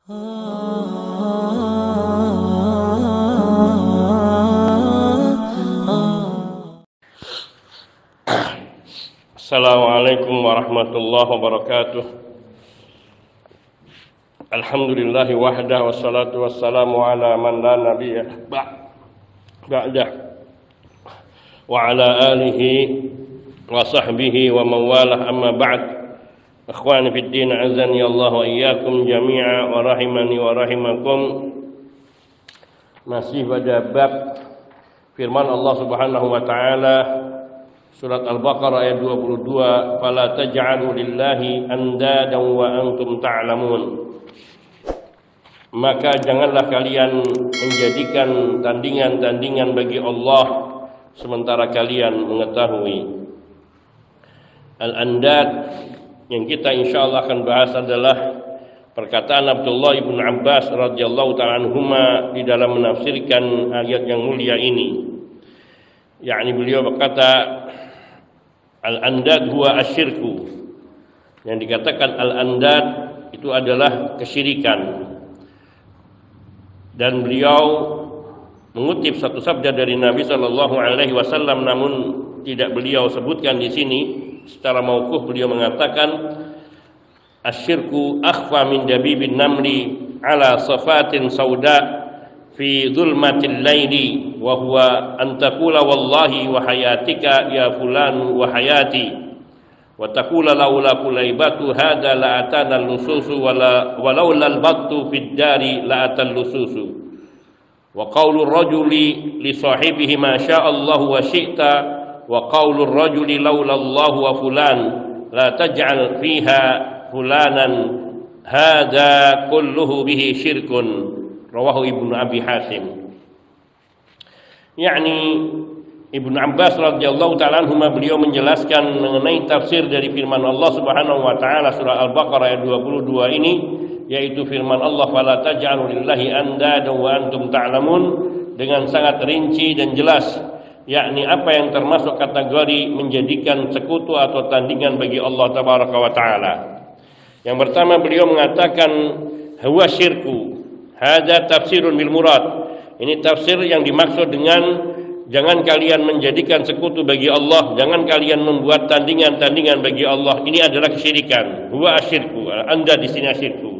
Assalamualaikum warahmatullahi wabarakatuh. Alhamdulillahi wahdah wassalatu wassalamu ala man la nabiyya ba'dah wa ala alihi wa sahbihi wa mawalah amma ba'd. Akhwani fid din, azani Allah wa iyyakum jami'a wa rahimani wa rahimakum. Masih pada bab firman Allah Subhanahu wa taala surat Al-Baqarah ayat 22, fala taj'alu lillahi andadan wa antum ta'lamun. Maka janganlah kalian menjadikan tandingan-tandingan bagi Allah sementara kalian mengetahui. Al-andad yang kita insyaallah akan bahas adalah perkataan Abdullah ibn Abbas radhiyallahu ta'ala anhuma di dalam menafsirkan ayat yang mulia ini. Yakni beliau berkata, al-andad huwa asyirku. Yang dikatakan al-andad itu adalah kesyirikan. Dan beliau mengutip satu sabda dari Nabi sallallahu alaihi wasallam, namun tidak beliau sebutkan di sini secara mauquf. Beliau mengatakan, asyirku akhfa min dabibin namli ala safatin sauda fi dhulmatil laili wa huwa an taqula wallahi wa hayatika ya fulan wa hayati wa taqula laula kulaibatu hadha la atana al-lususu walaula al-battu fid dari la atal lususu wa qawlu ar-rajuli li sahibihi ma syaa Allah wa syi'ta wa qawlu ar-rajuli laula Allah wa fulan la taj'al fiha fulanan hadha kulluhu bihi syirkun. Rawahu Ibnu Abi Hatim. Yakni Ibnu Abbas radhiyallahu ta'ala anhuma, beliau menjelaskan mengenai tafsir dari firman Allah Subhanahu wa taala surah Al-Baqarah ayat 22 ini, yaitu firman Allah, fala taj'alu lillahi andadan wa antum ta'lamun, dengan sangat rinci dan jelas, yakni apa yang termasuk kategori menjadikan sekutu atau tandingan bagi Allah tabaraka wa taala. Yang pertama, beliau mengatakan huwa syirku. Hadza tafsirun bil murad. Ini tafsir yang dimaksud dengan jangan kalian menjadikan sekutu bagi Allah, jangan kalian membuat tandingan-tandingan bagi Allah. Ini adalah kesyirikan. Huwa asyirku. Anda di sini asyirku.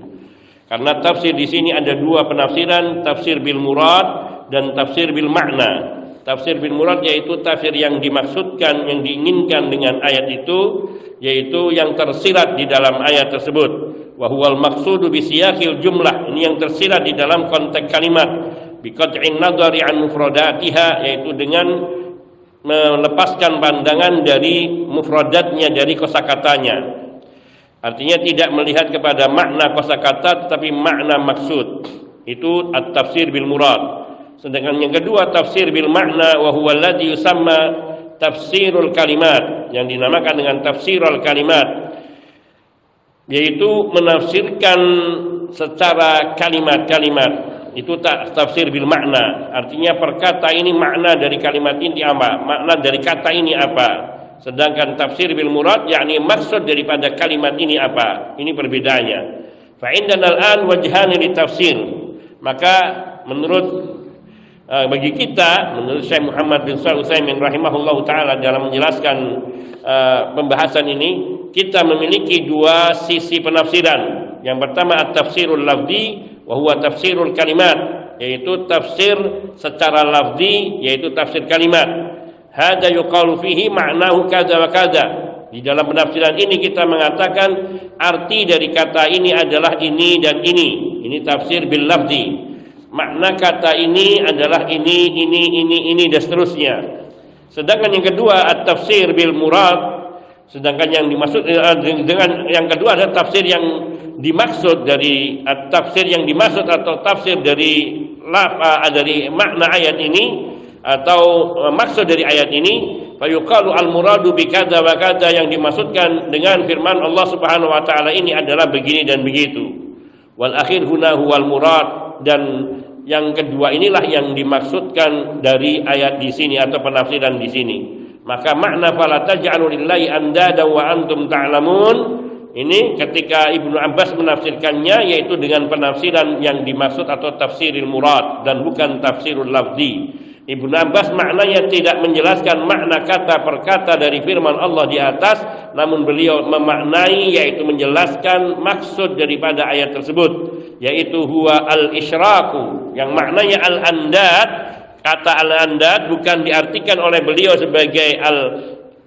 Karena tafsir di sini ada dua penafsiran, tafsir bil murad dan tafsir bil makna. Tafsir bil murad yaitu tafsir yang dimaksudkan, yang diinginkan dengan ayat itu, yaitu yang tersirat di dalam ayat tersebut. Wa huwal maqsudu bi siyaqil jumlah, ini yang tersirat di dalam konteks kalimat, bi qat'in nadhari an mufradatiha, yaitu dengan melepaskan pandangan dari mufradatnya, dari kosakatanya. Artinya tidak melihat kepada makna kosakata tetapi makna maksud. Itu at-tafsir bil murad. Sedangkan yang kedua, tafsir bil makna, wa huwa alladhi yusamma tafsirul kalimat, yang dinamakan dengan tafsirul kalimat, yaitu menafsirkan secara kalimat-kalimat. Itu tafsir bil makna. Artinya perkata ini makna dari kalimat ini apa, makna dari kata ini apa. Sedangkan tafsir bil murad yakni maksud daripada kalimat ini apa. Ini perbedaannya. Fa indana al-an wajhani li tafsir. Maka menurut bagi kita, menurut Syekh Muhammad bin Shalih Al-Utsaimin rahimahullahu taala dalam menjelaskan pembahasan ini, kita memiliki dua sisi penafsiran. Yang pertama at-tafsirul lafzi wa huwa tafsirul kalimat, yaitu tafsir secara lafzi, yaitu tafsir kalimat. Hadza yuqalu fihi ma'nahu kadza wa kadza. Di dalam penafsiran ini kita mengatakan arti dari kata ini adalah ini dan ini. Ini tafsir bil lafzi. Makna kata ini adalah ini dan seterusnya. Sedangkan yang kedua at-tafsir bil murad, sedangkan yang dimaksud dengan yang kedua adalah tafsir yang dimaksud dari tafsir yang dimaksud atau tafsir dari makna ayat ini atau maksud dari ayat ini. Fayuqalu al-muradu bi kadza wa kadza, yang dimaksudkan dengan firman Allah Subhanahu wa taala ini adalah begini dan begitu. Wal akhir huna huwal murad, dan yang kedua inilah yang dimaksudkan dari ayat di sini atau penafsiran di sini. Maka makna fala taj'alu lillahi andada wa antum ta'lamun Ini ketika Ibnu Abbas menafsirkannya yaitu dengan penafsiran yang dimaksud atau tafsiril murad dan bukan tafsirul lafzi. Ibnu Abbas maknanya tidak menjelaskan makna kata per kata dari firman Allah di atas, namun beliau memaknai yaitu menjelaskan maksud daripada ayat tersebut, yaitu huwa al-isyraku, yang maknanya al-andad. Kata al-andad bukan diartikan oleh beliau sebagai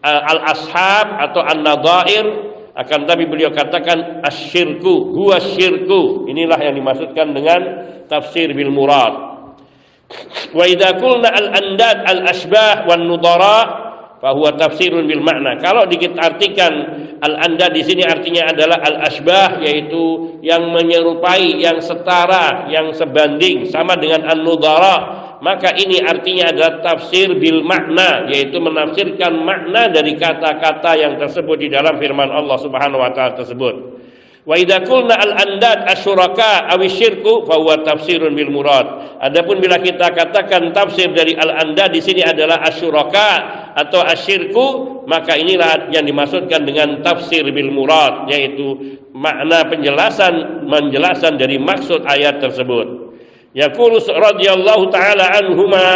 al-ashab atau an-nadhair, akan tapi beliau katakan asyirku, huwa syirku. Inilah yang dimaksudkan dengan tafsir bil murad. Wa idza qulna al-andad al-ashbah wan nudara fa huwa tafsirun bil makna. Kalau diartikan al-andad di sini artinya adalah al-ashbah, yaitu yang menyerupai, yang setara, yang sebanding sama dengan an-nudara, maka ini artinya adalah tafsir bil makna, yaitu menafsirkan makna dari kata-kata yang tersebut di dalam firman Allah Subhanahu wa taala tersebut. Wa idza qulna al-andad asyuraka aw syirku fa huwa tafsirun bil murad. Adapun bila kita katakan tafsir dari al-andad di sini adalah asyuraka atau asyirku, maka inilah yang dimaksudkan dengan tafsir bil murad, yaitu makna menjelasan dari maksud ayat tersebut. Yaqulu radhiyallahu taala anhuma,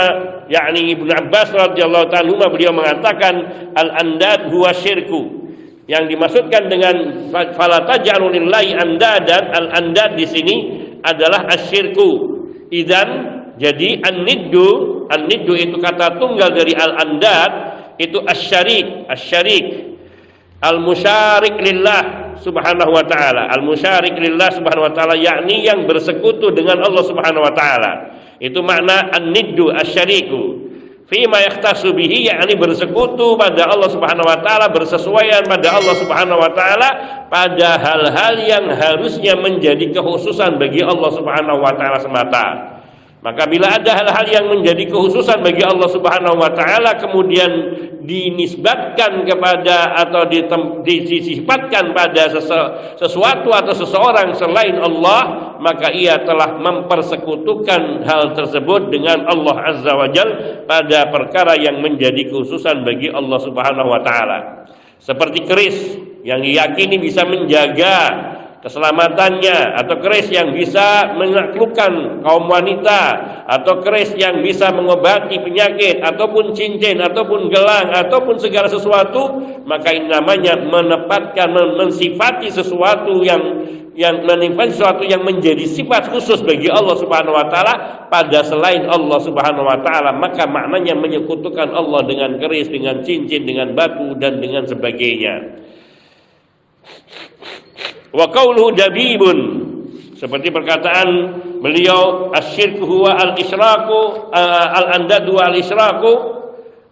yakni Ibnu Abbas radhiyallahu taala anhuma, beliau mengatakan al-andad huwa syirku. Yang dimaksudkan dengan fala taj'alu lillahi andadan, al-andad di sini adalah asyirku. Idzan, jadi an-niddu itu kata tunggal dari al-andad, itu asyarik al-musyarik lillah subhanahu wa ta'ala. Al-musyarik lillah subhanahu wa ta'ala, yakni yang bersekutu dengan Allah subhanahu wa ta'ala. Itu makna an-niddu asyariku. Fima yakhtasu bihi, yakni bersekutu pada Allah subhanahu wa ta'ala, bersesuaian pada Allah subhanahu wa ta'ala pada hal-hal yang harusnya menjadi kekhususan bagi Allah subhanahu wa ta'ala semata. Maka bila ada hal-hal yang menjadi kekhususan bagi Allah Subhanahu wa taala kemudian dinisbatkan kepada atau disifatkan pada sesuatu atau seseorang selain Allah, maka ia telah mempersekutukan hal tersebut dengan Allah Azza wa Jalla pada perkara yang menjadi kekhususan bagi Allah Subhanahu wa taala. Seperti keris yang diyakini bisa menjaga keselamatannya, atau keris yang bisa menaklukkan kaum wanita, atau keris yang bisa mengobati penyakit, ataupun cincin, ataupun gelang, ataupun segala sesuatu, maka ini namanya menempatkan, mensifati sesuatu yang menimpa sesuatu yang menjadi sifat khusus bagi Allah Subhanahu wa taala pada selain Allah Subhanahu wa taala, maka maknanya menyekutukan Allah dengan keris, dengan cincin, dengan batu dan dengan sebagainya. Wa qauluhu dabibun, seperti perkataan beliau asyirku huwa al-isyraku al-andadu al-isyraku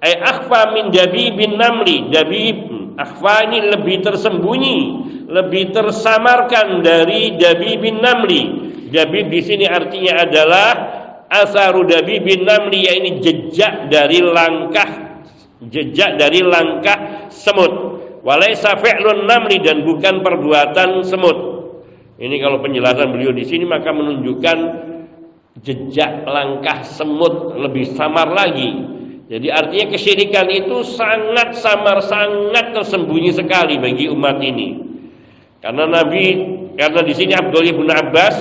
ay akhfa min dabibin namli. Dabib akhfa ini lebih tersembunyi, lebih tersamarkan dari dabibin namli. Dabib di sini artinya adalah asaru dabibin namli, yaitu jejak dari langkah semut. Walaysa fi'lun namli, dan bukan perbuatan semut. Ini kalau penjelasan beliau di sini maka menunjukkan jejak langkah semut lebih samar lagi. Jadi artinya kesyirikan itu sangat samar, sangat tersembunyi sekali bagi umat ini. Karena di sini Abdullah bin Abbas,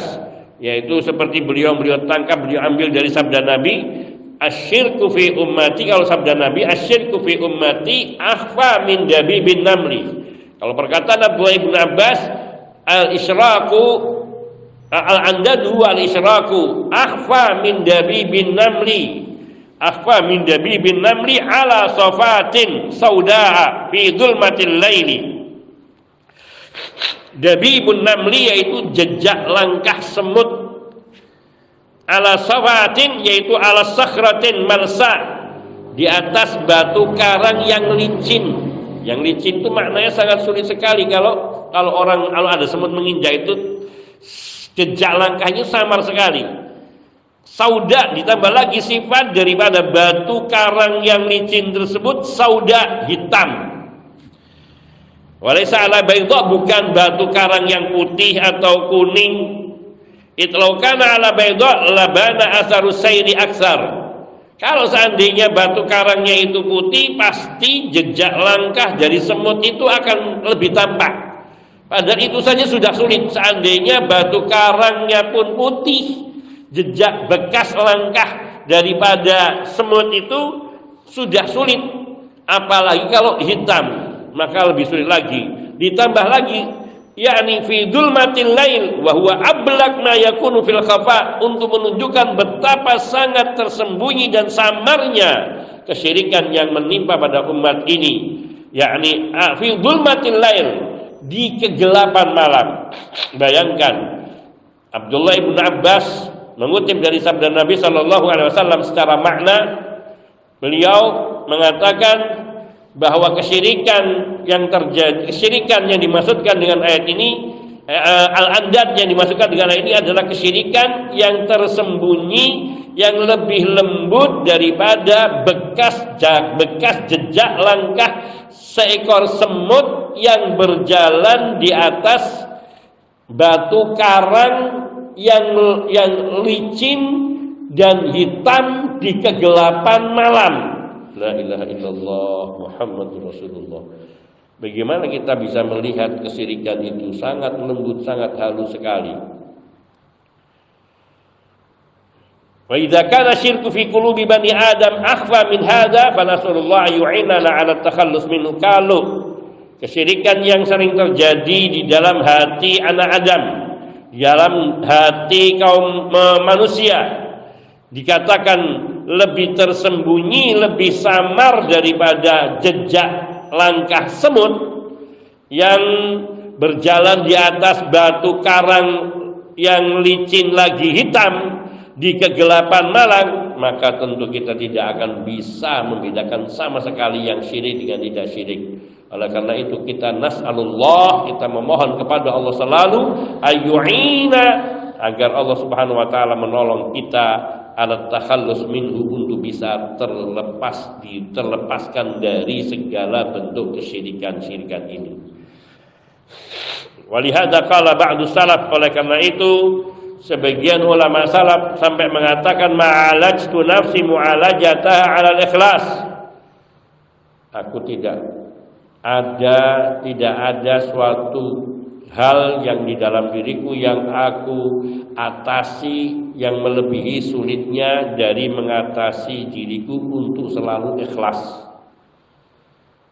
yaitu seperti beliau tangkap, beliau ambil dari sabda Nabi, asyirku fi ummati, kalau sabda Nabi asyirku fi ummati akhfa min dabibin namli. Kalau perkataan Abdullah bin Abbas, al-isyraku al-andadu al-isyraku akhfa min dabibin namli, akhfa min dabibin namli ala safatin saudaa fi dhulmatil laili. Dabibun namli yaitu jejak langkah semut, ala safatin yaitu ala sakhratin malsa, di atas batu karang yang licin. Yang licin itu maknanya sangat sulit sekali kalau ada semut menginjak itu, jejak langkahnya samar sekali. Sauda ditambah lagi sifat daripada batu karang yang licin tersebut, sauda, hitam. Walaysa ala baydha, bukan batu karang yang putih atau kuning. Itlaukana ala baydha labana asarus sayri aksar. Kalau seandainya batu karangnya itu putih, pasti jejak langkah dari semut itu akan lebih tampak. Padahal itu saja sudah sulit. Seandainya batu karangnya pun putih, jejak bekas langkah daripada semut itu sudah sulit, apalagi kalau hitam, maka lebih sulit lagi. Ditambah lagi, yakni fi dzulmatil lail wa huwa ablaq ma yakunu fil khafa, untuk menunjukkan betapa sangat tersembunyi dan samarnya kesyirikan yang menimpa pada umat ini, yakni fi dzulmatil lail, di kegelapan malam. Bayangkan, Abdullah ibn Abbas mengutip dari sabda Nabi Shallallahu Alaihi Wasallam secara makna, beliau mengatakan bahwa kesyirikan yang terjadi, kesyirikan yang dimaksudkan dengan ayat ini, al-andad yang dimaksudkan dengan ayat ini adalah kesyirikan yang tersembunyi, yang lebih lembut daripada bekas jejak langkah seekor semut yang berjalan di atas batu karang yang licin dan hitam di kegelapan malam. La ilaha illallah Muhammadur Rasulullah. Bagaimana kita bisa melihat kesyirikan itu sangat lembut, sangat halus sekali. Wa idza kana syirku fi qulubi bani Adam akhfa min hadza fa nasallallahu yu'inana 'ala takhallus minhu. Kalau kesyirikan yang sering terjadi di dalam hati anak Adam, di dalam hati kaum manusia, dikatakan lebih tersembunyi, lebih samar daripada jejak langkah semut yang berjalan di atas batu karang yang licin lagi hitam di kegelapan malam, maka tentu kita tidak akan bisa membedakan sama sekali yang syirik dengan tidak syirik. Oleh karena itu kita nas'alullah, kita memohon kepada Allah selalu ayyu'ina, agar Allah Subhanahu wa taala menolong kita ala takhallus minhu, untuk bisa terlepaskan dari segala bentuk kesyirikan ini. Walihada qala ba'du salaf, oleh karena itu sebagian ulama salaf sampai mengatakan ma'alajtu nafsi mu'alajataha 'ala al-ikhlas. Aku tidak ada suatu hal yang di dalam diriku yang aku atasi yang melebihi sulitnya dari mengatasi diriku untuk selalu ikhlas.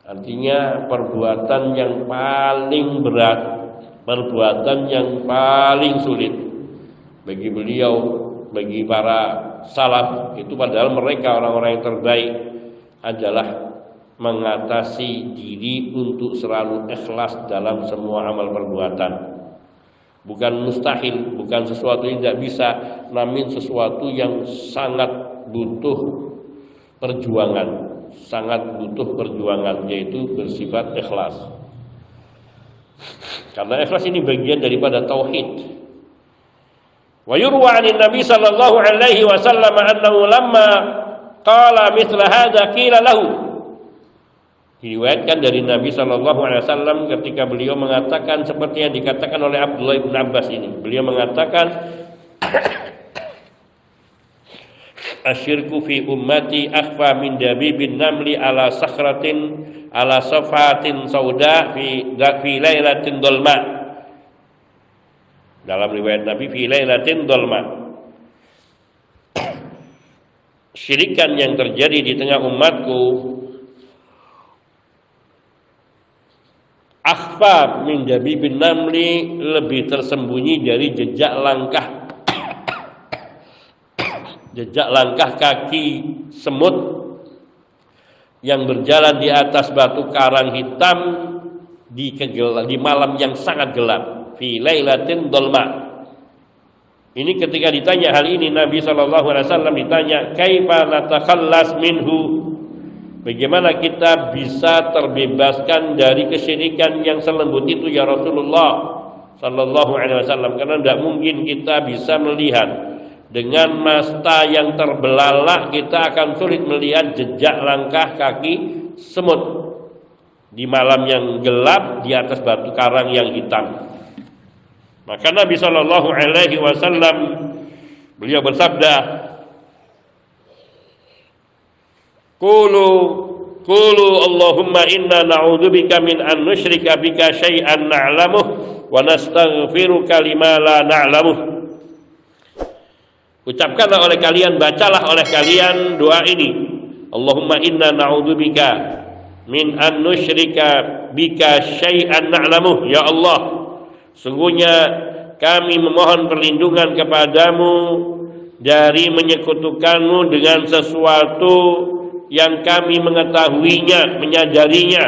Artinya perbuatan yang paling berat, perbuatan yang paling sulit bagi beliau, bagi para salaf itu, padahal mereka orang-orang yang terbaik, adalah mengatasi diri untuk selalu ikhlas dalam semua amal perbuatan. Bukan mustahil, bukan sesuatu yang tidak bisa, namun sesuatu yang sangat butuh perjuangan, yaitu bersifat ikhlas. Karena ikhlas ini bagian daripada tauhid. Wa yurwa 'anil Nabi sallallahu alaihi wasallam annahu lamma qala mithla hadza qila lahu. Diriwayatkan dari Nabi Shallallahu Alaihi Wasallam ketika beliau mengatakan seperti yang dikatakan oleh Abdullah bin Abbas ini. Beliau mengatakan, asyirku fi ummati akhfa min dabibin namli ala sakhratin ala safatin sauda fi lailatin dolma. Dalam riwayat Nabi, fi lailatin dolma. Syirikan yang terjadi di tengah umatku akhfa min dabibin namli, lebih tersembunyi dari jejak langkah kaki semut yang berjalan di atas batu karang hitam di malam yang sangat gelap, fi lailatin dolma. Ini ketika ditanya hal ini, Nabi SAW ditanya, kaifa natakhallas minhu, bagaimana kita bisa terbebaskan dari kesyirikan yang selembut itu ya Rasulullah Sallallahu Alaihi Wasallam? Karena tidak mungkin kita bisa melihat dengan mata yang terbelalak, kita akan sulit melihat jejak langkah kaki semut di malam yang gelap di atas batu karang yang hitam. Maka Nabi Sallallahu Alaihi Wasallam beliau bersabda, Qulu qulu Allahumma inna na'udzubika min an nusyrika bika syai'an na'lamuh wa nastaghfiruka lima la na'lamuh. Ucapkanlah oleh kalian, bacalah oleh kalian doa ini. Allahumma inna na'udzubika min an nusyrika bika syai'an na'lamuh. Ya Allah, sungguhnya kami memohon perlindungan kepadamu dari menyekutukanmu dengan sesuatu yang kami mengetahuinya, menyadarinya.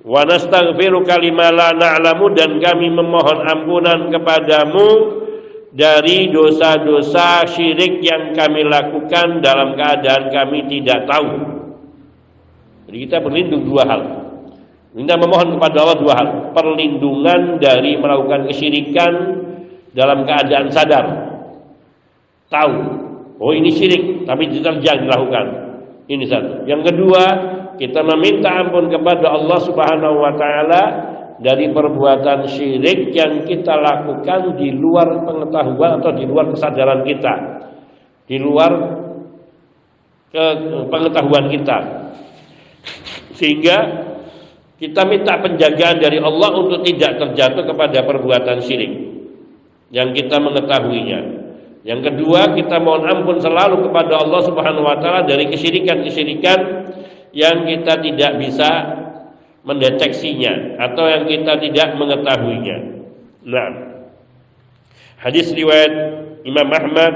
Wa nastaghfiruka lima la na'lamu, dan kami memohon ampunan kepadamu dari dosa-dosa syirik yang kami lakukan dalam keadaan kami tidak tahu. Jadi kita berlindung dua hal. Kita memohon kepada Allah dua hal. Perlindungan dari melakukan kesyirikan dalam keadaan sadar, tahu, oh ini syirik, tapi jangan dilakukan. Ini satu. Yang kedua, kita meminta ampun kepada Allah Subhanahu wa taala dari perbuatan syirik yang kita lakukan di luar pengetahuan atau di luar kesadaran kita, di luar pengetahuan kita, sehingga kita minta penjagaan dari Allah untuk tidak terjatuh kepada perbuatan syirik yang kita mengetahuinya. Yang kedua, kita mohon ampun selalu kepada Allah Subhanahu wa taala dari kesyirikan-kesyirikan yang kita tidak bisa mendeteksinya atau yang kita tidak mengetahuinya. Nah, hadis riwayat Imam Ahmad,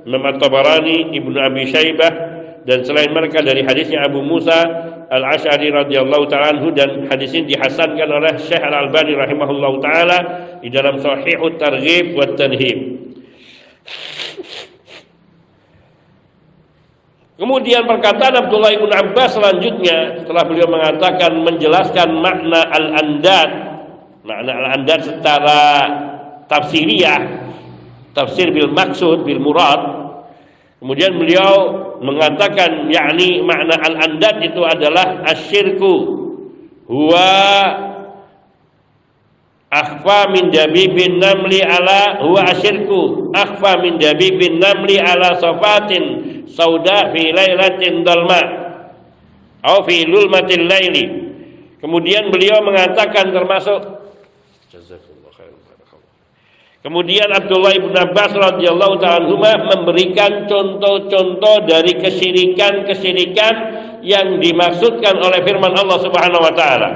Imam At-Tabarani, Ibnu Abi Syaibah, dan selain mereka dari hadisnya Abu Musa Al-Asy'ari radhiyallahu ta'ala anhu, dan hadis ini dihasankan oleh Syekh Al-Albani rahimahullahu taala di dalam Shahihut Targhib wa Tarhib. Kemudian perkataan Abdullah ibn Abbas selanjutnya, setelah beliau mengatakan, menjelaskan makna al-andad, makna al-andad secara tafsiriyah, tafsir bil maksud bil murad. Kemudian beliau mengatakan, yakni makna al-andad itu adalah asyirku huwa akhfa min dabibin namli ala huwa asyirku akhfa min dabibin namli ala safatin sauda fi lailatin dalma atau fi lulmatil laili. Kemudian beliau mengatakan termasuk, kemudian Abdullah ibn Abbas radhiyallahu ta'ala anhuma memberikan contoh-contoh dari kesyirikan-kesyirikan yang dimaksudkan oleh firman Allah Subhanahu wa taala,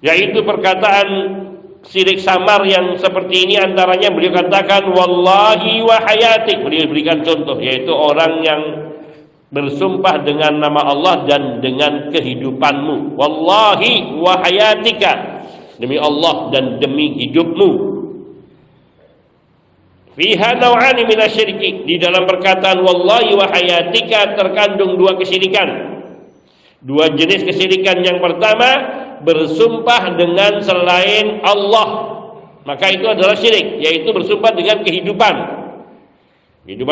yaitu perkataan syirik samar yang seperti ini. Antaranya beliau katakan wallahi wa hayatik. Beliau berikan contoh, yaitu orang yang bersumpah dengan nama Allah dan dengan kehidupanmu. Wallahi wa hayatika, demi Allah dan demi hidupmu. Fiha naw'ani minasyirki, di dalam perkataan wallahi wa hayatika terkandung dua kesyirikan, dua jenis kesyirikan. Yang pertama, bersumpah dengan selain Allah, maka itu adalah syirik, yaitu bersumpah dengan kehidupan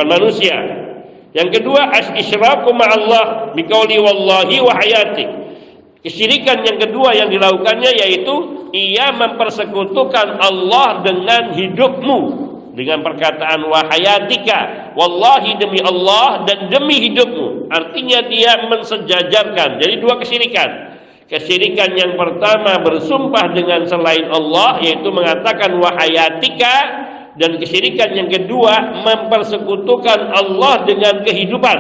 manusia. Yang kedua, isyraku ma'allah biqauli wallahi wa hayati. Kesyirikan yang kedua yang dilakukannya yaitu ia mempersekutukan Allah dengan hidupmu, dengan perkataan wa hayatika, wallahi demi Allah dan demi hidupmu. Artinya dia mensejajarkan. Jadi dua kesyirikan. Kesyirikan yang pertama bersumpah dengan selain Allah, yaitu mengatakan wa hayatika, dan kesyirikan yang kedua mempersekutukan Allah dengan kehidupan.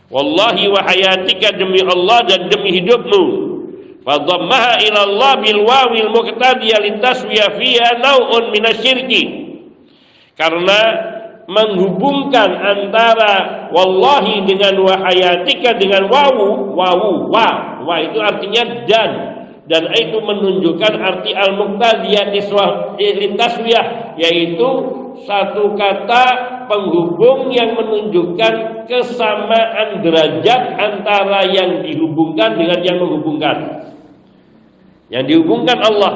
Wallahi wa hayatika, demi Allah dan demi hidupmu. Fadhammaha ila Allah bil wawil muqtadiyah litaswiya fiha nau'un minasyirki. Karena menghubungkan antara wallahi dengan wa hayatika dengan wawu, wa itu artinya dan itu menunjukkan arti al-muqtadiyah litaswiyah, yaitu satu kata penghubung yang menunjukkan kesamaan derajat antara yang dihubungkan dengan yang menghubungkan. Yang dihubungkan Allah,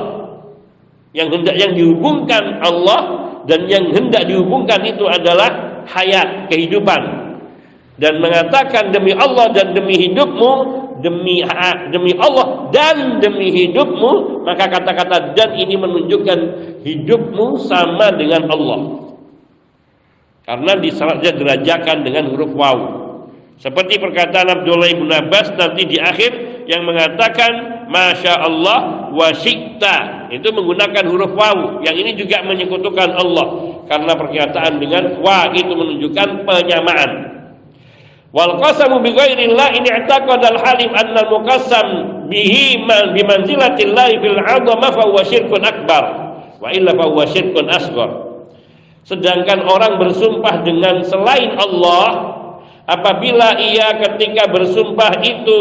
yang dihubungkan Allah dan yang hendak dihubungkan itu adalah hayat, kehidupan. Dan mengatakan demi Allah dan demi hidupmu, demi Allah dan demi hidupmu, maka kata-kata dan ini menunjukkan hidupmu sama dengan Allah, karena derajakan dengan huruf waw. Seperti perkataan Abdullah ibn Abbas nanti di akhir yang mengatakan Masya Allah wa syi'ta, itu menggunakan huruf waw. Yang ini juga menyekutukan Allah, karena perkataan dengan wa itu menunjukkan penyamaan. Wal qasamu bi ghairillah ini i'taqadal halim anna al-muqassam bihi man bi manzilatillahi fil 'azama fa huwa syirkun akbar wa illa fa huwa syirkun asghar. Sedangkan orang bersumpah dengan selain Allah, apabila ia ketika bersumpah itu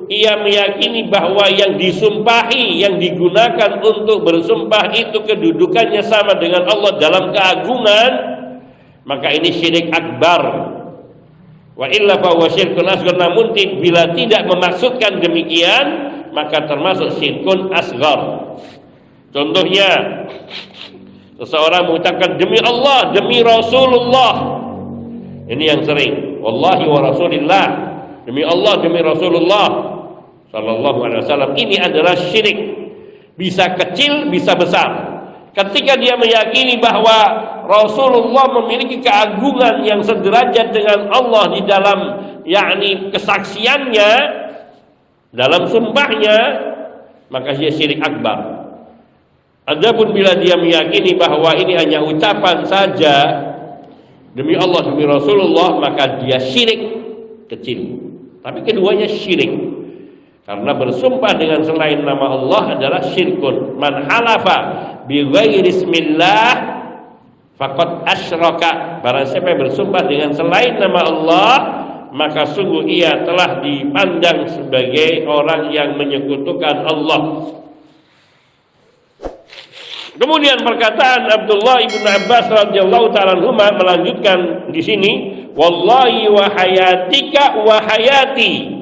ia meyakini bahwa yang disumpahi, yang digunakan untuk bersumpah itu kedudukannya sama dengan Allah dalam keagungan, maka ini syirik akbar. Wa illa fa huwa syirkun asghar, namun bila tidak memaksudkan demikian maka termasuk syirkun asghar. Contohnya, seseorang mengucapkan demi Allah, demi Rasulullah. Ini yang sering, wallahi wa rasulillah, demi Allah, demi Rasulullah sallallahu alaihi wasallam. Ini adalah syirik, bisa kecil bisa besar. Ketika dia meyakini bahwa Rasulullah memiliki keagungan yang sederajat dengan Allah di dalam yakni kesaksiannya, dalam sumpahnya, maka dia syirik akbar. Adapun bila dia meyakini bahwa ini hanya ucapan saja, demi Allah, demi Rasulullah, maka dia syirik kecil. Tapi keduanya syirik, karena bersumpah dengan selain nama Allah adalah syirkun. Man halafa bi ghairi ismillah faqad asyraka. Barang siapa yang bersumpah dengan selain nama Allah, maka sungguh ia telah dipandang sebagai orang yang menyekutukan Allah. Kemudian perkataan Abdullah ibn Abbas radhiyallahu ta'ala anhuma melanjutkan di sini, wallahi wa hayatika wa hayati,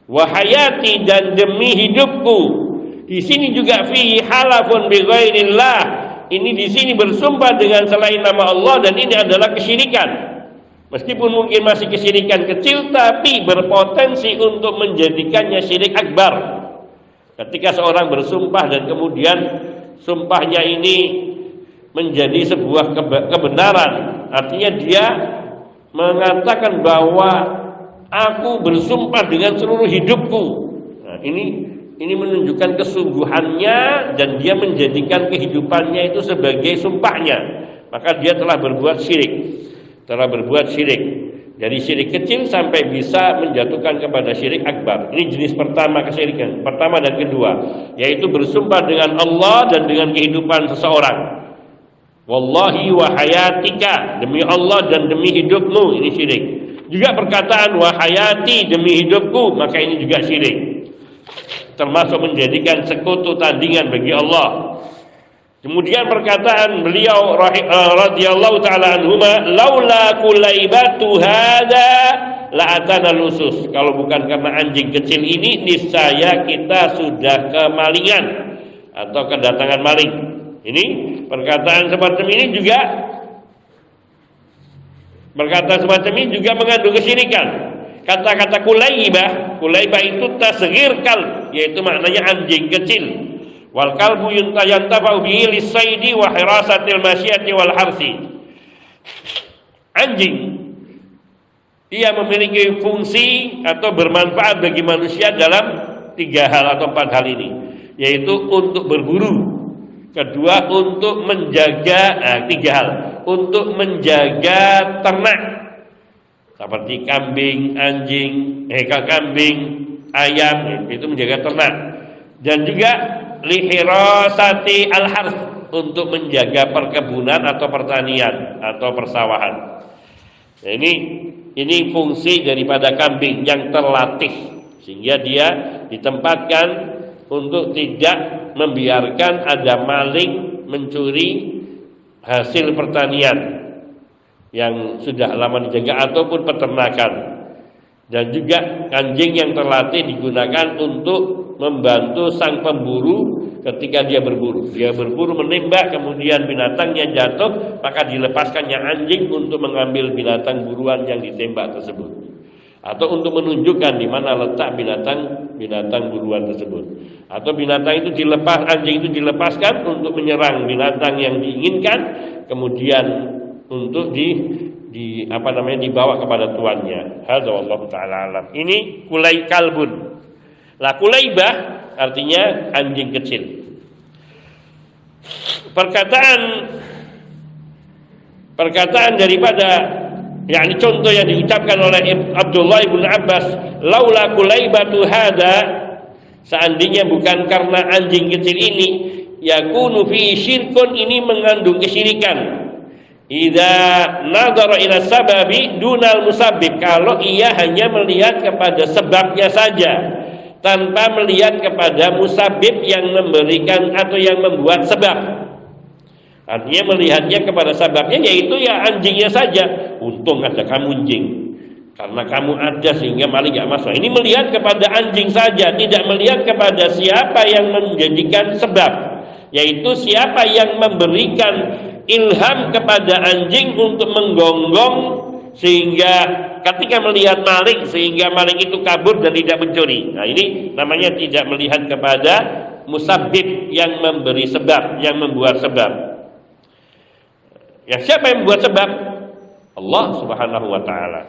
wa hayati, dan demi hidupku. Di sini juga fihi halafun bi ghairillah. Ini di sini bersumpah dengan selain nama Allah, dan ini adalah kesyirikan. Meskipun mungkin masih kesyirikan kecil, tapi berpotensi untuk menjadikannya syirik akbar. Ketika seorang bersumpah dan kemudian sumpahnya ini menjadi sebuah kebenaran, artinya dia mengatakan bahwa aku bersumpah dengan seluruh hidupku. Nah, ini menunjukkan kesungguhannya, dan dia menjadikan kehidupannya itu sebagai sumpahnya, maka dia telah berbuat syirik. Telah berbuat syirik. Dari syirik kecil sampai bisa menjatuhkan kepada syirik akbar. Ini jenis pertama kesyirikan, pertama dan kedua, yaitu bersumpah dengan Allah dan dengan kehidupan seseorang. Wallahi wa hayatika, demi Allah dan demi hidupmu, ini syirik. Juga perkataan wa hayati, demi hidupku, maka ini juga syirik, termasuk menjadikan sekutu tandingan bagi Allah. Kemudian perkataan beliau radhiyallahu ta'ala anhuma, laula kulaibatu hada la atana lusus. Kalau bukan karena anjing kecil ini, niscaya kita sudah kemalingan atau kedatangan maling. Ini perkataan semacam ini juga, perkataan semacam ini juga mengandung kesyirikan. Kata-kata kulaibah itu tasghir kalb, yaitu maknanya anjing kecil. Wal kalbu yantafa'u bihi lis-saidi wa hirasatil masyiyati wal harsi. Anjing ia memiliki fungsi atau bermanfaat bagi manusia dalam 3 hal atau 4 hal ini, yaitu untuk berburu, kedua untuk menjaga 3 hal, untuk menjaga ternak seperti kambing, anjing, kambing, ayam, itu menjaga ternak, dan juga lihirasati al-harth, untuk menjaga perkebunan atau pertanian atau persawahan. Nah, ini fungsi daripada kambing yang terlatih, sehingga dia ditempatkan untuk tidak membiarkan ada maling mencuri hasil pertanian yang sudah lama dijaga ataupun peternakan. Dan juga anjing yang terlatih digunakan untuk membantu sang pemburu ketika dia berburu. Dia berburu menembak, kemudian binatangnya jatuh, maka dilepaskannya anjing untuk mengambil binatang buruan yang ditembak tersebut, atau untuk menunjukkan di mana letak binatang buruan tersebut. Atau binatang itu dilepas, anjing itu dilepaskan untuk menyerang binatang yang diinginkan, kemudian untuk dibawa kepada tuannya. Hadza wallahu taala alam. Ini kulay kalbun. Lah kulaibah artinya anjing kecil. Perkataan daripada yakni contoh yang diucapkan oleh Abdullah ibn Abbas, laula kulaibatu hada, seandainya bukan karena anjing kecil ini, yakunu fi syirkun, ini mengandung kesyirikan. Idza nadhara ila sababi dunal musabbib, kalau ia hanya melihat kepada sebabnya saja tanpa melihat kepada musabbib yang memberikan atau yang membuat sebab. Artinya melihatnya kepada sebabnya, yaitu ya anjingnya saja. Untung ada kamu anjing, karena kamu ada sehingga maling gak masuk. Ini melihat kepada anjing saja, tidak melihat kepada siapa yang menjadikan sebab, yaitu siapa yang memberikan ilham kepada anjing untuk menggonggong sehingga ketika melihat maling, sehingga maling itu kabur dan tidak mencuri. Nah, ini namanya tidak melihat kepada musabbib yang memberi sebab, yang membuat sebab. Ya, siapa yang membuat sebab? Allah Subhanahu wa taala.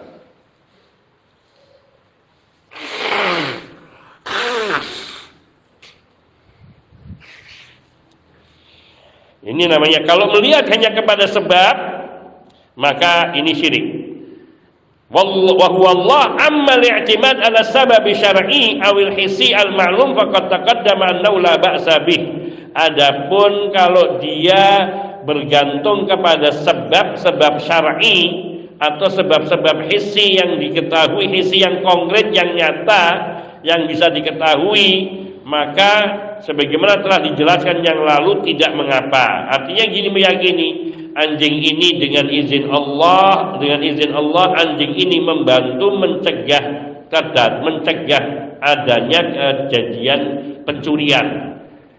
Ini namanya kalau melihat hanya kepada sebab, maka ini syirik. Wallahu amma li'timad ala sababi syar'i awil hissi al ma'lum faqad taqaddama annahu la ba'sa bih. Adapun kalau dia bergantung kepada sebab-sebab syar'i atau sebab-sebab hissi yang diketahui, hissi yang konkret, yang nyata, yang bisa diketahui, maka sebagaimana telah dijelaskan yang lalu tidak mengapa. Artinya gini, meyakini anjing ini dengan izin Allah, anjing ini membantu mencegah adanya kejadian pencurian.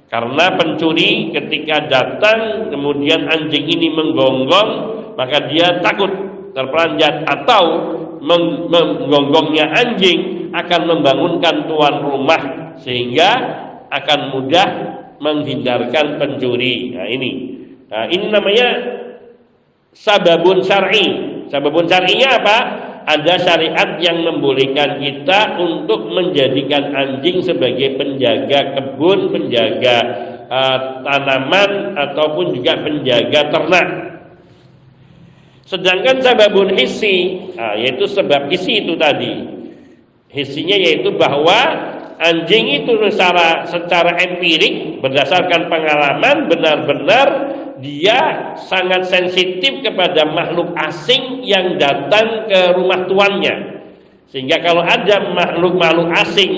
Karena pencuri ketika datang kemudian anjing ini menggonggong, maka dia takut terperanjat, atau menggonggongnya anjing akan membangunkan tuan rumah sehingga akan mudah menghindarkan pencuri. Nah ini namanya sababun syar'i. Sababun syar'inya apa? Ada syariat yang membolehkan kita untuk menjadikan anjing sebagai penjaga kebun, penjaga tanaman, ataupun juga penjaga ternak. Sedangkan sababun hissi, yaitu sebab hissi itu tadi. Hissinya yaitu bahwa anjing itu secara empirik, berdasarkan pengalaman, benar-benar dia sangat sensitif kepada makhluk asing yang datang ke rumah tuannya. Sehingga kalau ada makhluk-makhluk asing,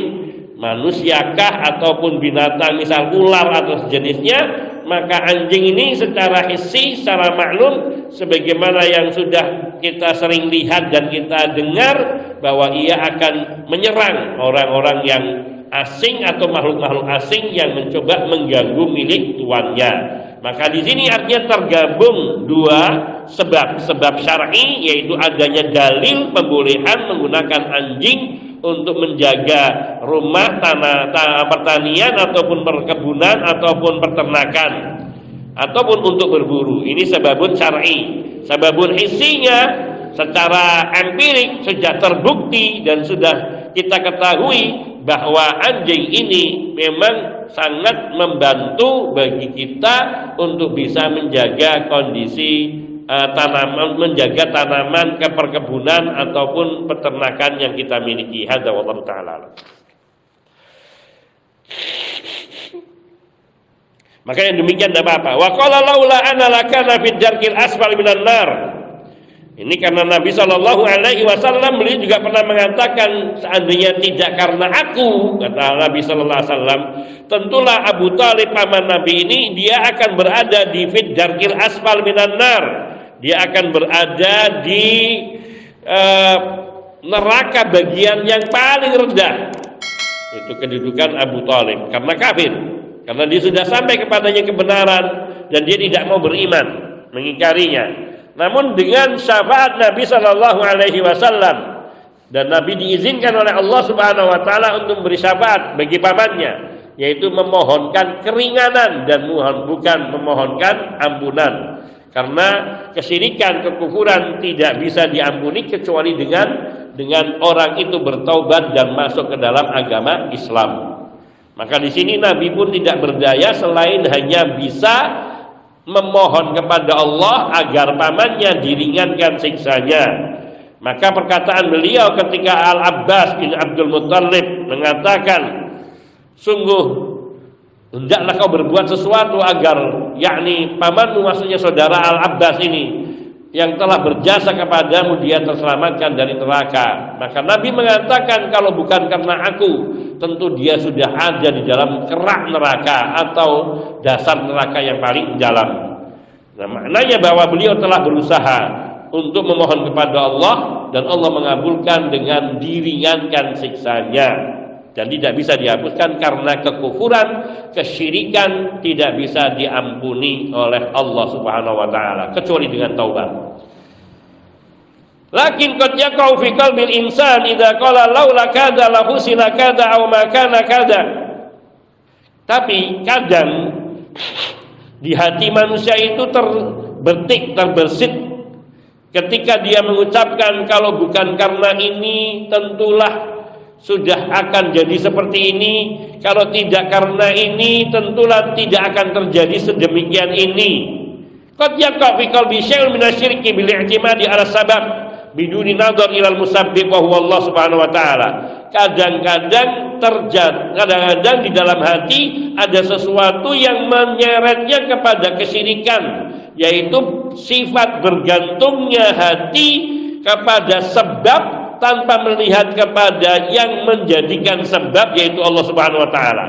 manusiakah ataupun binatang misal ular atau sejenisnya, maka anjing ini secara hissi, secara maklum, sebagaimana yang sudah kita sering lihat dan kita dengar, bahwa ia akan menyerang orang-orang yang asing atau makhluk-makhluk asing yang mencoba mengganggu milik tuannya. Maka di sini artinya tergabung dua sebab syar'i, yaitu adanya dalil pembolehan menggunakan anjing untuk menjaga rumah, tanah pertanian ataupun perkebunan ataupun peternakan, ataupun untuk berburu. Ini sababun syar'i. Sababun hissinya secara empirik sudah terbukti dan sudah kita ketahui bahwa anjing ini memang sangat membantu bagi kita untuk bisa menjaga kondisi tanaman, menjaga tanaman ke perkebunan ataupun peternakan yang kita miliki. Hadza wallahu ta'ala. Maka yang demikian tidak apa-apa. Wa qala laula ana lakana fid darkil asfal minan nar. Ini karena Nabi Shallallahu Alaihi Wasallam beliau juga pernah mengatakan, seandainya tidak karena aku, kata Nabi Shallallahu Alaihi Wasallam, tentulah Abu Talib paman Nabi ini dia akan berada di fid darkil asfal minan nar. Dia akan berada di neraka bagian yang paling rendah. Itu kedudukan Abu Talib karena kafir, karena dia sudah sampai kepadanya kebenaran dan dia tidak mau beriman, mengingkarinya. Namun dengan syafaat Nabi Shallallahu Alaihi Wasallam, dan Nabi diizinkan oleh Allah Subhanahu Wa Taala untuk beri syafaat bagi pamannya, yaitu memohonkan keringanan dan bukan memohonkan ampunan. Karena kesyirikan, kekufuran tidak bisa diampuni kecuali dengan orang itu bertaubat dan masuk ke dalam agama Islam. Maka di sini Nabi pun tidak berdaya selain hanya bisa memohon kepada Allah agar pamannya diringankan siksanya. Maka perkataan beliau ketika Al-Abbas bin Abdul Muttalib mengatakan, sungguh hendaklah kau berbuat sesuatu agar, yakni pamanmu, maksudnya saudara Al-Abbas ini yang telah berjasa kepadamu, dia terselamatkan dari neraka. Maka Nabi mengatakan, kalau bukan karena aku, tentu dia sudah ada di dalam kerak neraka atau dasar neraka yang paling dalam. Nah, maknanya bahwa beliau telah berusaha untuk memohon kepada Allah dan Allah mengabulkan dengan diringankan siksanya. Dan tidak bisa dihapuskan karena kekufuran, kesyirikan tidak bisa diampuni oleh Allah Subhanahu wa taala kecuali dengan taubat. Lakin qad yaqau fi qalbil insan idza qala laula kada la husina kada aw ma kana kada. Tapi kadang di hati manusia itu terbetik, terbersit ketika dia mengucapkan, kalau bukan karena ini tentulah sudah akan jadi seperti ini, kalau tidak karena ini tentulah tidak akan terjadi sedemikian ini. Qad yaqa fi qalbi syai'un min asy-syirki bil i'timadi 'ala sabab biduni nadhar ila al-musabbib wa huwa Allah Subhanahu wa taala. Kadang-kadang kadang-kadang di dalam hati ada sesuatu yang menyeretnya kepada kesyirikan, yaitu sifat bergantungnya hati kepada sebab tanpa melihat kepada yang menjadikan sebab, yaitu Allah Subhanahu wa taala.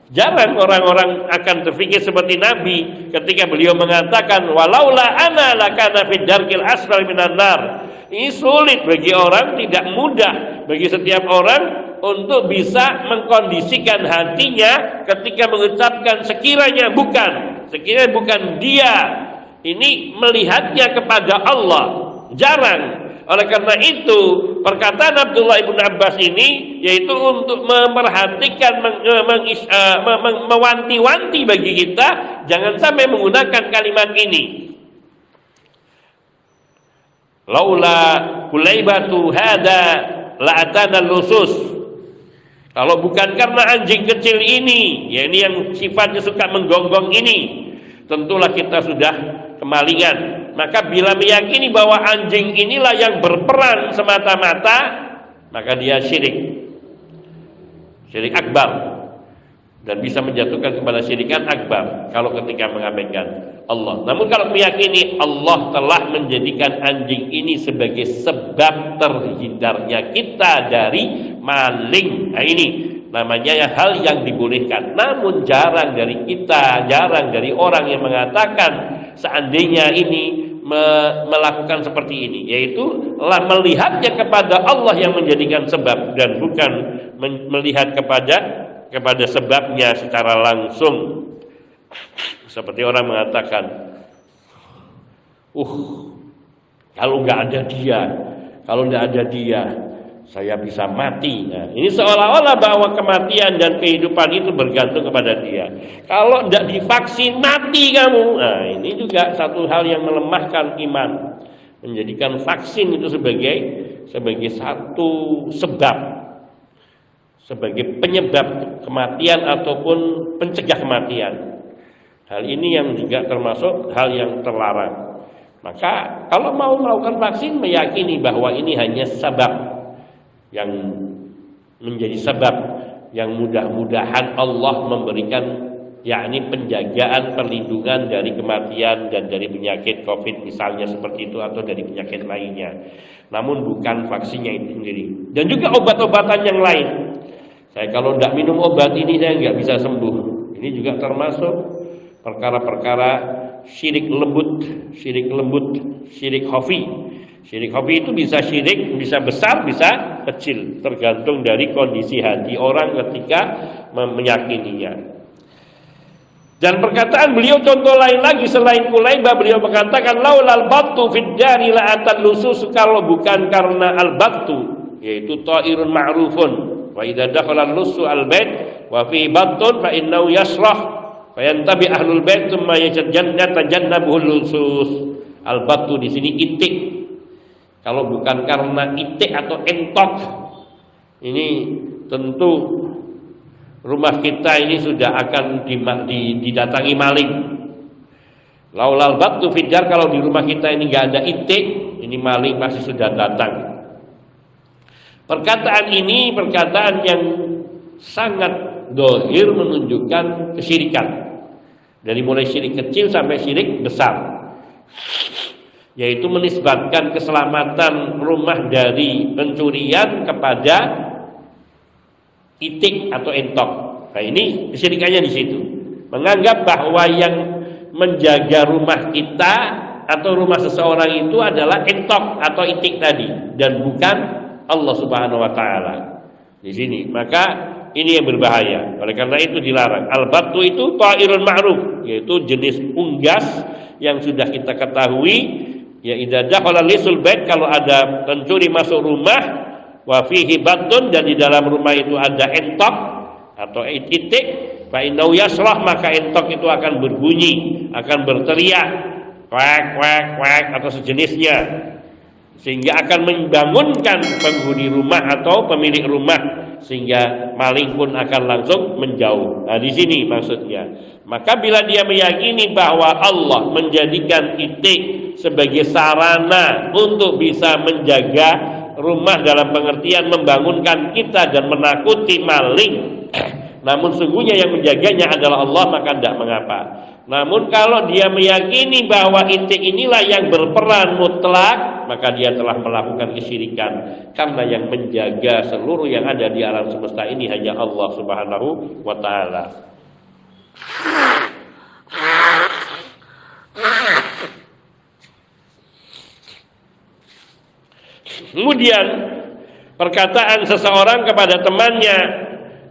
Jarang orang-orang akan terfikir seperti Nabi ketika beliau mengatakan, walaula ana lakana fid darkil asfal minan nar. Ini sulit bagi orang, tidak mudah bagi setiap orang untuk bisa mengkondisikan hatinya ketika mengucapkan sekiranya bukan dia ini melihatnya kepada Allah. Jarang. Oleh karena itu, perkataan Abdullah ibn Abbas ini yaitu untuk memerhatikan, mewanti-wanti bagi kita jangan sampai menggunakan kalimat ini. Laula kulaibatu hada la'atana lusus. Kalau bukan karena anjing kecil ini, ya ini yang sifatnya suka menggonggong ini, tentulah kita sudah kemalingan. Maka bila meyakini bahwa anjing inilah yang berperan semata-mata, maka dia syirik akbar, dan bisa menjatuhkan kepada syirikan akbar kalau ketika mengabaikan Allah. Namun kalau meyakini Allah telah menjadikan anjing ini sebagai sebab terhindarnya kita dari maling, nah ini namanya hal yang dibolehkan. Namun jarang dari kita, jarang dari orang yang mengatakan seandainya ini melakukan seperti ini, yaitu melihatnya kepada Allah yang menjadikan sebab dan bukan melihat kepada sebabnya secara langsung. Seperti orang mengatakan, kalau nggak ada dia, saya bisa mati. Nah, ini seolah-olah bahwa kematian dan kehidupan itu bergantung kepada dia. Kalau tidak divaksin, mati kamu. Nah, ini juga satu hal yang melemahkan iman. Menjadikan vaksin itu sebagai satu sebab, sebagai penyebab kematian ataupun pencegah kematian. Hal ini yang juga termasuk hal yang terlarang. Maka kalau mau melakukan vaksin, meyakini bahwa ini hanya sebab yang menjadi sebab yang mudah-mudahan Allah memberikan, yakni penjagaan, perlindungan dari kematian dan dari penyakit COVID misalnya seperti itu, atau dari penyakit lainnya. Namun bukan vaksinnya itu sendiri. Dan juga obat-obatan yang lain. Saya kalau tidak minum obat ini saya nggak bisa sembuh. Ini juga termasuk perkara-perkara syirik lembut, syirik khafi. Syirik khafi itu bisa syirik, bisa besar, bisa kecil, tergantung dari kondisi hati orang ketika meyakininya. Dan perkataan beliau contoh lain lagi selain Kulaibah, beliau mengatakan laulal battu fid dari la'atan lusus, kalau bukan karena al-battu yaitu ta'irun ma'rufun wa idza dakhala al-lusu al-bait wa fi battun fa innahu yasrah fa yantabi ahlul bait thumma yatajannabuhu lusus. Al-batu di sini itik. Kalau bukan karena itik atau entok, ini tentu rumah kita ini sudah akan didatangi maling. Laulal batu fidjar, kalau di rumah kita ini nggak ada itik, ini maling pasti sudah datang. Perkataan ini perkataan yang sangat dohir, menunjukkan kesyirikan. Dari mulai syirik kecil sampai syirik besar, yaitu menisbatkan keselamatan rumah dari pencurian kepada itik atau entok. Nah, ini kesyirikannya di situ. Menganggap bahwa yang menjaga rumah kita atau rumah seseorang itu adalah entok atau itik tadi, dan bukan Allah Subhanahu wa taala. Di sini, maka ini yang berbahaya. Oleh karena itu dilarang. Al-batu itu ta'irun ma'ruf, yaitu jenis unggas yang sudah kita ketahui. Ya idza dakhala lisul bait, kalau ada pencuri masuk rumah, wa fihi batun, dan di dalam rumah itu ada entok atau itik, fa innahu yasrah, maka entok itu akan berbunyi, akan berteriak, wak wak wak atau sejenisnya, sehingga akan membangunkan penghuni rumah atau pemilik rumah, sehingga maling pun akan langsung menjauh. Nah, di sini maksudnya. Maka bila dia meyakini bahwa Allah menjadikan itik sebagai sarana untuk bisa menjaga rumah dalam pengertian membangunkan kita dan menakuti maling, namun sungguhnya yang menjaganya adalah Allah, maka tidak mengapa. Namun kalau dia meyakini bahwa itik inilah yang berperan mutlak, maka dia telah melakukan kesyirikan, karena yang menjaga seluruh yang ada di alam semesta ini hanya Allah Subhanahu wa taala. Kemudian perkataan seseorang kepada temannya,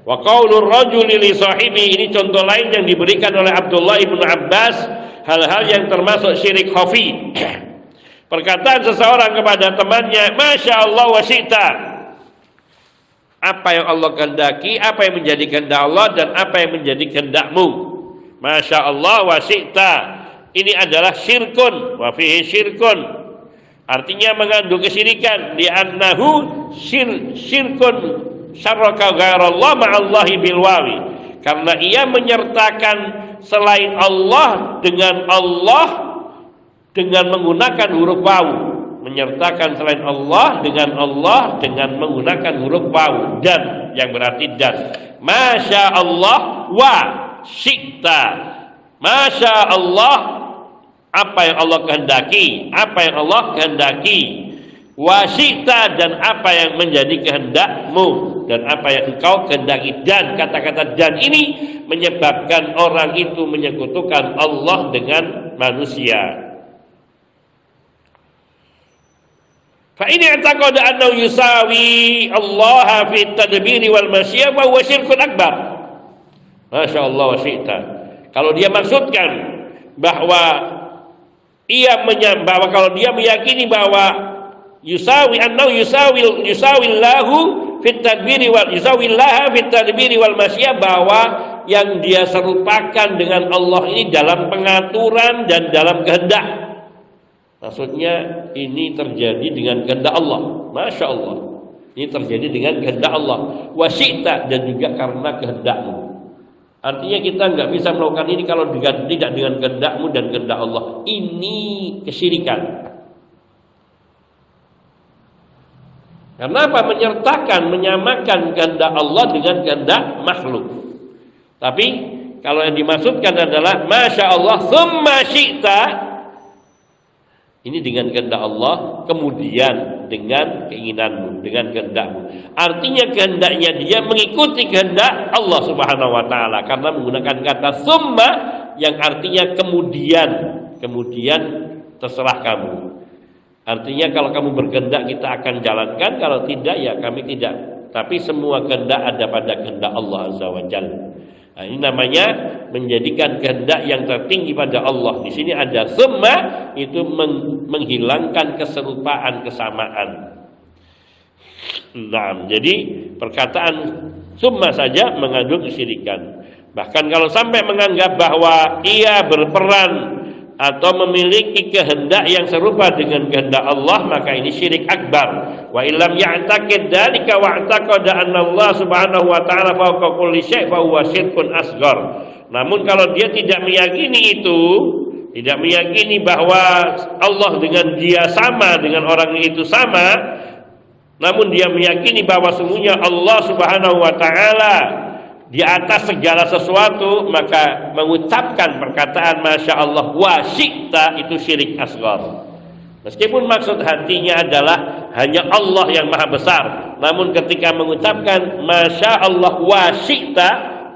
wa qaulur rajuli li sahibi, ini contoh lain yang diberikan oleh Abdullah ibnu Abbas, hal-hal yang termasuk syirik khafi. Perkataan seseorang kepada temannya, Masya Allah wa syi'ta, apa yang Allah kehendaki, apa yang menjadi kehendak Allah, dan apa yang menjadi kehendakmu. Masya Allah wa syi'ta, ini adalah syirkun, wa fihi syirkun, artinya mengandung kesyirikan. Li'annahu syirkun syarraka ghairallah ma'allahi bilwawi, karena ia menyertakan selain Allah dengan menggunakan huruf wawu, menyertakan selain Allah dengan menggunakan huruf wawu, dan yang berarti dan. Masya Allah wa syi'ta, Masya Allah, apa yang Allah kehendaki, wa syi'ta, dan apa yang menjadi kehendakmu, dan apa yang engkau kehendaki. Dan kata-kata dan ini menyebabkan orang itu menyekutukan Allah dengan manusia. Fa ini i'taqada annahu yusawi Allah fi tadbiri wal masyiyah wa huwa syirkun akbar. Masya Allah wa syi'ta. Kalau dia maksudkan bahwa kalau dia meyakini bahwa yusawillahu fit tadbiri wal masyiyah, bahwa yang dia serupakan dengan Allah ini dalam pengaturan dan dalam kehendak. Maksudnya ini terjadi dengan kehendak Allah. Masya Allah, ini terjadi dengan kehendak Allah. Wasyita, dan juga karena kehendakmu. Artinya kita nggak bisa melakukan ini kalau tidak dengan kehendakmu dan kehendak Allah. Ini kesyirikan. Karena apa? Menyamakan kehendak Allah dengan kehendak makhluk. Tapi kalau yang dimaksudkan adalah Masya Allah summa syi'ta, ini dengan kehendak Allah, kemudian dengan keinginanmu, dengan kehendakmu. Artinya kehendaknya dia mengikuti kehendak Allah Subhanahu wa taala, karena menggunakan kata summa yang artinya kemudian terserah kamu. Artinya kalau kamu berkehendak kita akan jalankan, kalau tidak ya kami tidak. Tapi semua kehendak ada pada kehendak Allah Azza wa Jalla. Nah, ini namanya menjadikan kehendak yang tertinggi pada Allah. Di sini ada summa, itu menghilangkan keserupaan, kesamaan. Nah, jadi perkataan summa saja mengandung kesyirikan. Bahkan kalau sampai menganggap bahwa ia berperan atau memiliki kehendak yang serupa dengan kehendak Allah, maka ini syirik akbar. Wa illam ya'taqid dzalika wa i'taqada anna Allah Subhanahu wa taala fawqa kulli syai' fa huwa syirkun asghar. Namun kalau dia tidak meyakini itu, tidak meyakini bahwa Allah dengan dia sama, dengan orang itu sama, namun dia meyakini bahwa sesungguhnya Allah Subhanahu wa taala di atas segala sesuatu, maka mengucapkan perkataan Masya Allah wa syi'ta itu syirik asghar. Meskipun maksud hatinya adalah hanya Allah yang maha besar, namun ketika mengucapkan Masya Allah wa syi'ta,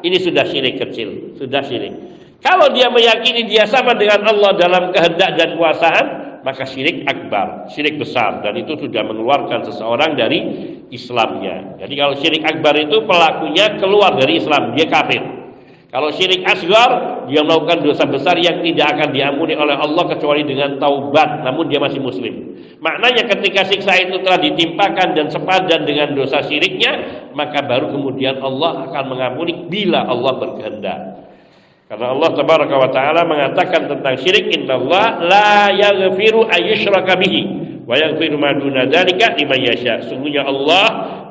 ini sudah syirik kecil, sudah syirik. Kalau dia meyakini dia sama dengan Allah dalam kehendak dan kuasaan, maka syirik akbar, syirik besar, dan itu sudah mengeluarkan seseorang dari Islamnya. Jadi kalau syirik akbar itu pelakunya keluar dari Islam, dia kafir. Kalau syirik asghar, dia melakukan dosa besar yang tidak akan diampuni oleh Allah kecuali dengan taubat, namun dia masih muslim. Maknanya ketika siksa itu telah ditimpakan dan sepadan dengan dosa syiriknya, maka baru kemudian Allah akan mengampuni bila Allah berkehendak. Karena Allah Tabaraka wa Ta'ala mengatakan tentang syirik, innallaha la yaghfiru ayyushraka bihi wa yaghfiru ma duna dzalika liman yasha. Sungguhnya Allah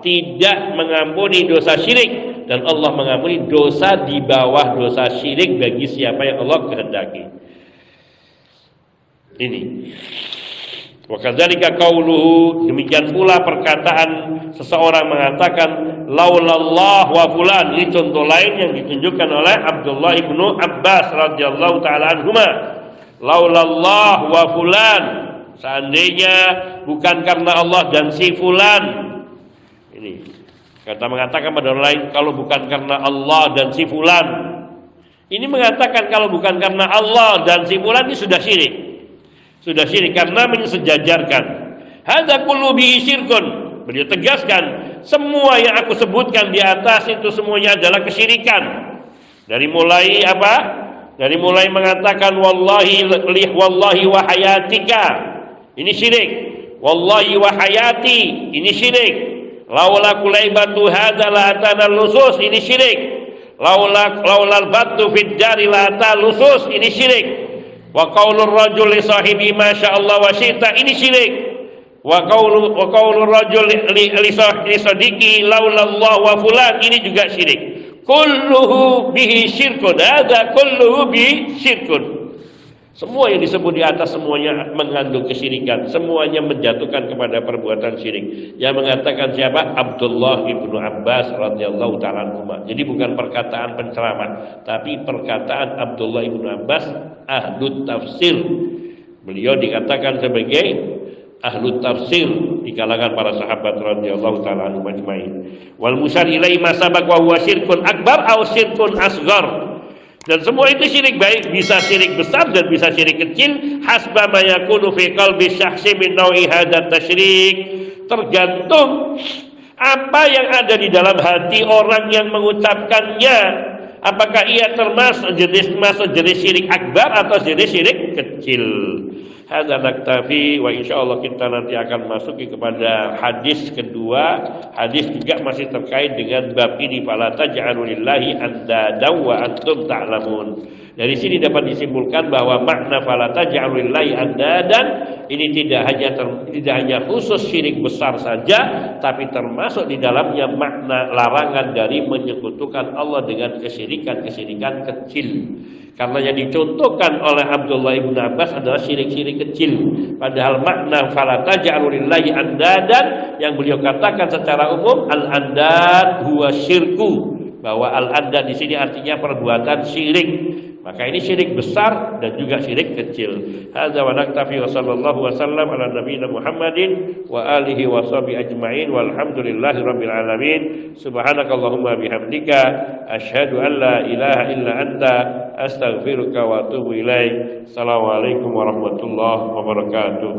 tidak mengampuni dosa syirik, dan Allah mengampuni dosa di bawah dosa syirik bagi siapa yang Allah kehendaki. Ini. Wa kadzalika qauluhu, demikian pula perkataan seseorang mengatakan laulallah wa fulan. Ini contoh lain yang ditunjukkan oleh Abdullah ibnu Abbas radhiyallahu taala anhuma. Laulallah wa fulan, seandainya bukan karena Allah dan si fulan. Ini kata mengatakan pada orang lain, kalau bukan karena Allah dan si fulan. Ini mengatakan kalau bukan karena Allah dan si fulan, ini sudah syirik. Sudah syirik karena mensejajarkan. Hadza kullu bihi syirkun. Beliau tegaskan, semua yang aku sebutkan di atas itu semuanya adalah kesyirikan. Dari mulai apa? Dari mulai mengatakan wallahi wa hayatika, ini syirik. Wallahi wa hayati, ini syirik. Laula kulaibatu hadza la atana lusus, ini syirik. Laulal batu fid jari la atana lusus, ini syirik. Wa qaulur rajul li sahibi masya Allah wa syi'ta, ini syirik. Wa qaulur rajul li sadiqi laulallah wa fulan, ini juga syirik. Kulluhu bihi syirkun, hadza kulluhu bihi syirkun. Semua yang disebut di atas semuanya mengandung kesyirikan, semuanya menjatuhkan kepada perbuatan syirik. Yang mengatakan siapa? Abdullah ibnu Abbas radhiyallahu taala anhu. Jadi bukan perkataan penceramah, tapi perkataan Abdullah ibnu Abbas, ahlu tafsir. Beliau dikatakan sebagai ahlu tafsir di kalangan para sahabat radhiyallahu taala anhum ajmain. Wal musyar ilaihi ma sabaq wa huwa syirkun akbar aw syirkun asghar. Dan semua itu syirik, baik bisa syirik besar dan bisa syirik kecil, hasba ma yakunu fi qalbi syakhsi min naui hadat tasyrik, tergantung apa yang ada di dalam hati orang yang mengucapkannya, apakah ia termasuk jenis syirik akbar atau jenis syirik kecil. Hadza naktafi, wa insyaallah kita nanti akan masuki kepada hadis kedua. Hadis juga masih terkait dengan bab ini, fala taj'alu lillahi andada wa antum ta'lamun. Dari sini dapat disimpulkan bahwa makna fala taj'alu lillahi andadan ini tidak hanya khusus syirik besar saja, tapi termasuk di dalamnya makna larangan dari menyekutukan Allah dengan kesyirikan kecil. Karena yang dicontohkan oleh Abdullah ibn Abbas adalah syirik-syirik kecil. Padahal makna fala taj'alu lillahi andadan yang beliau katakan secara umum, al-andad huwa syirku, bahwa al-andad di sini artinya perbuatan syirik. Maka ini syirik besar dan juga syirik kecil. Hadza wa naktafi wa sallallahu wasallam ala nabiyina Muhammadin wa alihi wa sahbihi ajma'in walhamdulillahi rabbil alamin. Subhanakallahumma bihamdika asyhadu an la ilaha illa anta astaghfiruka wa atubu ilaik. Assalamualaikum warahmatullahi wabarakatuh.